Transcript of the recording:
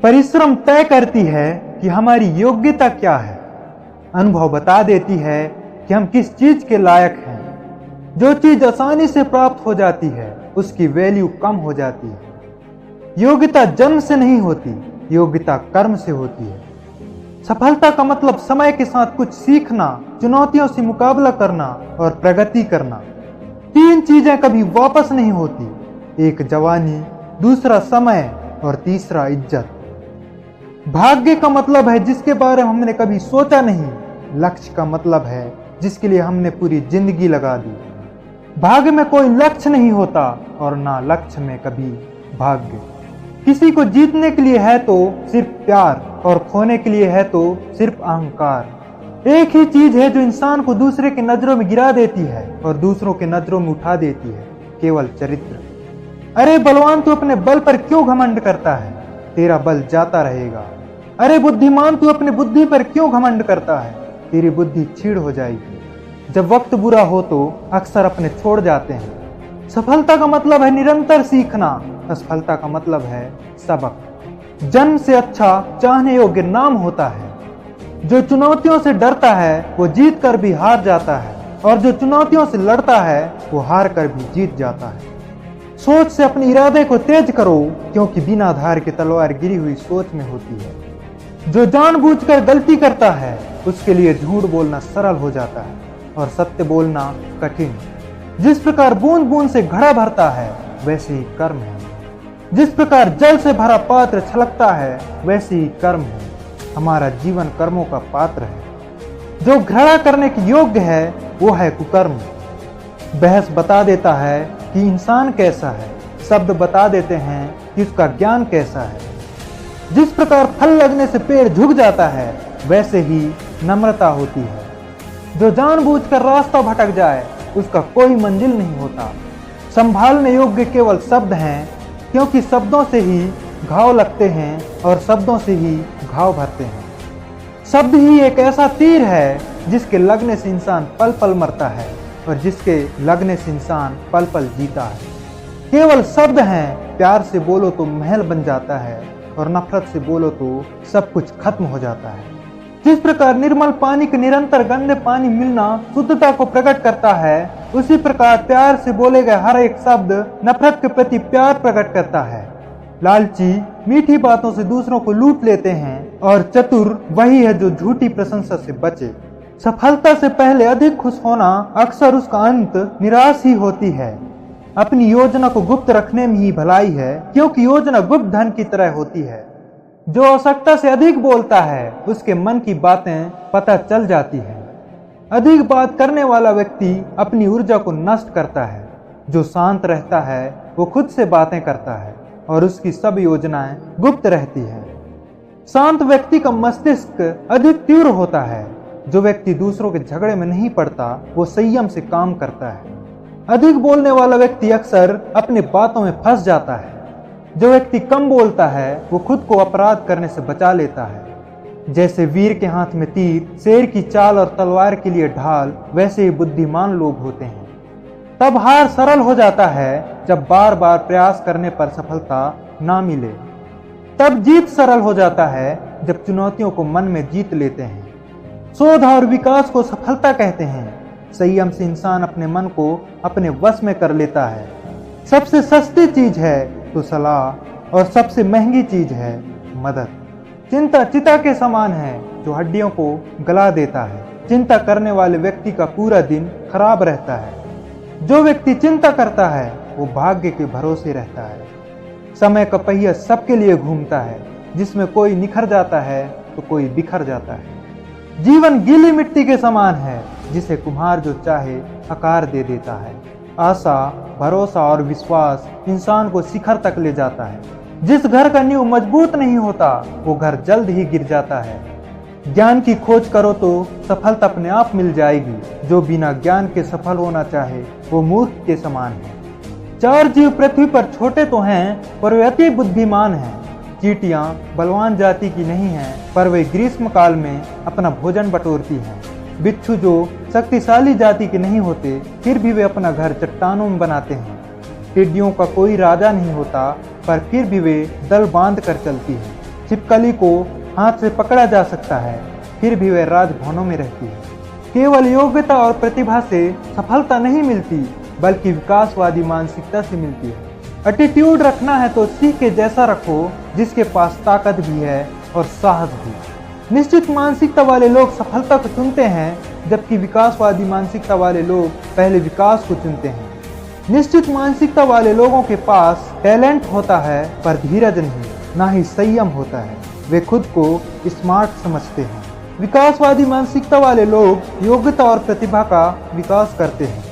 परिश्रम तय करती है कि हमारी योग्यता क्या है। अनुभव बता देती है कि हम किस चीज के लायक हैं। जो चीज आसानी से प्राप्त हो जाती है उसकी वैल्यू कम हो जाती है। योग्यता जन्म से नहीं होती, योग्यता कर्म से होती है। सफलता का मतलब समय के साथ कुछ सीखना, चुनौतियों से मुकाबला करना और प्रगति करना। तीन चीजें कभी वापस नहीं होती, एक जवानी, दूसरा समय और तीसरा इज्जत। भाग्य का मतलब है जिसके बारे में हमने कभी सोचा नहीं। लक्ष्य का मतलब है जिसके लिए हमने पूरी जिंदगी लगा दी। भाग्य में कोई लक्ष्य नहीं होता और ना लक्ष्य में कभी भाग्य। किसी को जीतने के लिए है तो सिर्फ प्यार और खोने के लिए है तो सिर्फ अहंकार। एक ही चीज है जो इंसान को दूसरे के नजरों में गिरा देती है और दूसरों के नजरों में उठा देती है, केवल चरित्र। अरे बलवान, तू अपने बल पर क्यों घमंड करता है? तेरा बल जाता रहेगा। अरे बुद्धिमान, तू अपनी बुद्धि पर क्यों घमंड करता है? तेरी बुद्धि छीड़ हो जाएगी। जब वक्त बुरा हो तो अक्सर अपने छोड़ जाते हैं। सफलता का मतलब है निरंतर सीखना, असफलता का मतलब है सबक। जन्म से अच्छा चाहने योग्य नाम होता है। जो चुनौतियों से डरता है वो जीत कर भी हार जाता है, और जो चुनौतियों से लड़ता है वो हार कर भी जीत जाता है। सोच से अपने इरादे को तेज करो, क्योंकि बिना धार की तलवार गिरी हुई सोच में होती है। जो जानबूझकर गलती करता है उसके लिए झूठ बोलना सरल हो जाता है और सत्य बोलना कठिन। जिस प्रकार बूंद बूंद से घड़ा भरता है वैसे ही कर्म है। जिस प्रकार जल से भरा पात्र छलकता है वैसे ही कर्म है। हमारा जीवन कर्मों का पात्र है। जो घृणा करने के योग्य है वो है कुकर्म। बहस बता देता है कि इंसान कैसा है, शब्द बता देते हैं कि उसका ज्ञान कैसा है। जिस प्रकार फल लगने से पेड़ झुक जाता है वैसे ही नम्रता होती है। जो जानबूझकर रास्ता भटक जाए उसका कोई मंजिल नहीं होता। संभालने योग्य केवल शब्द हैं, क्योंकि शब्दों से ही घाव लगते हैं और शब्दों से ही घाव भरते हैं। शब्द ही एक ऐसा तीर है जिसके लगने से इंसान पल पल मरता है और जिसके लगने से इंसान पल पल जीता है। केवल शब्द हैं, प्यार से बोलो तो महल बन जाता है और नफरत से बोलो तो सब कुछ खत्म हो जाता है। जिस प्रकार निर्मल पानी के निरंतर गंदे पानी मिलना शुद्धता को प्रकट करता है, उसी प्रकार प्यार से बोले गए हर एक शब्द नफरत के प्रति प्यार प्रकट करता है। लालची मीठी बातों से दूसरों को लूट लेते हैं और चतुर वही है जो झूठी प्रशंसा से बचे। सफलता से पहले अधिक खुश होना अक्सर उसका अंत निराश ही होती है। अपनी योजना को गुप्त रखने में ही भलाई है, क्योंकि योजना गुप्त धन की तरह होती है। जो आवश्यकता से अधिक बोलता है उसके मन की बातें पता चल जाती है। अधिक बात करने वाला व्यक्ति अपनी ऊर्जा को नष्ट करता है। जो शांत रहता है वो खुद से बातें करता है और उसकी सब योजनाएं गुप्त रहती है। शांत व्यक्ति का मस्तिष्क अधिक तीव्र होता है। जो व्यक्ति दूसरों के झगड़े में नहीं पड़ता वो संयम से काम करता है। अधिक बोलने वाला व्यक्ति अक्सर अपनी बातों में फंस जाता है। जो व्यक्ति कम बोलता है वो खुद को अपराध करने से बचा लेता है। जैसे वीर के हाथ में तीर, शेर की चाल और तलवार के लिए ढाल, वैसे ही बुद्धिमान लोग होते हैं। तब हार सरल हो जाता है जब बार बार प्रयास करने पर सफलता ना मिले। तब जीत सरल हो जाता है जब चुनौतियों को मन में जीत लेते हैं। शोध और विकास को सफलता कहते हैं। संयम से इंसान अपने मन को अपने वश में कर लेता है। सबसे सस्ती चीज है तो सलाह, और सबसे महंगी चीज है मदद। चिंता चिता के समान है जो हड्डियों को गला देता है। चिंता करने वाले व्यक्ति का पूरा दिन खराब रहता है। जो व्यक्ति चिंता करता है वो भाग्य के भरोसे रहता है। समय का पहिया सबके लिए घूमता है, जिसमें कोई निखर जाता है तो कोई बिखर जाता है। जीवन गीली मिट्टी के समान है जिसे कुम्हार जो चाहे आकार दे देता है। आशा, भरोसा और विश्वास इंसान को शिखर तक ले जाता है। जिस घर का नींव मजबूत नहीं होता वो घर जल्द ही गिर जाता है। ज्ञान की खोज करो तो सफलता अपने आप मिल जाएगी। जो बिना ज्ञान के सफल होना चाहे वो मूर्ख के समान है। चार जीव पृथ्वी पर छोटे तो हैं पर वे अति बुद्धिमान हैं। चींटियां बलवान जाति की नहीं हैं, पर वे ग्रीष्म काल में अपना भोजन बटोरती हैं। बिच्छू जो शक्तिशाली जाति के नहीं होते, फिर भी वे अपना घर चट्टानों में बनाते हैं। टिड्डियों का कोई राजा नहीं होता, पर फिर भी वे दल बांध कर चलती हैं। छिपकली को हाथ से पकड़ा जा सकता है, फिर भी वह राजभवनों में रहती है। केवल योग्यता और प्रतिभा से सफलता नहीं मिलती, बल्कि विकासवादी मानसिकता से मिलती है। एटीट्यूड रखना है तो सिंह के जैसा रखो, जिसके पास ताकत भी है और साहस भी। निश्चित मानसिकता वाले लोग सफलता को चुनते हैं, जबकि विकासवादी मानसिकता वाले लोग पहले विकास को चुनते हैं। निश्चित मानसिकता वाले लोगों के पास टैलेंट होता है, पर धीरज नहीं, ना ही संयम होता है। वे खुद को स्मार्ट समझते हैं। विकासवादी मानसिकता वाले लोग योग्यता और प्रतिभा का विकास करते हैं।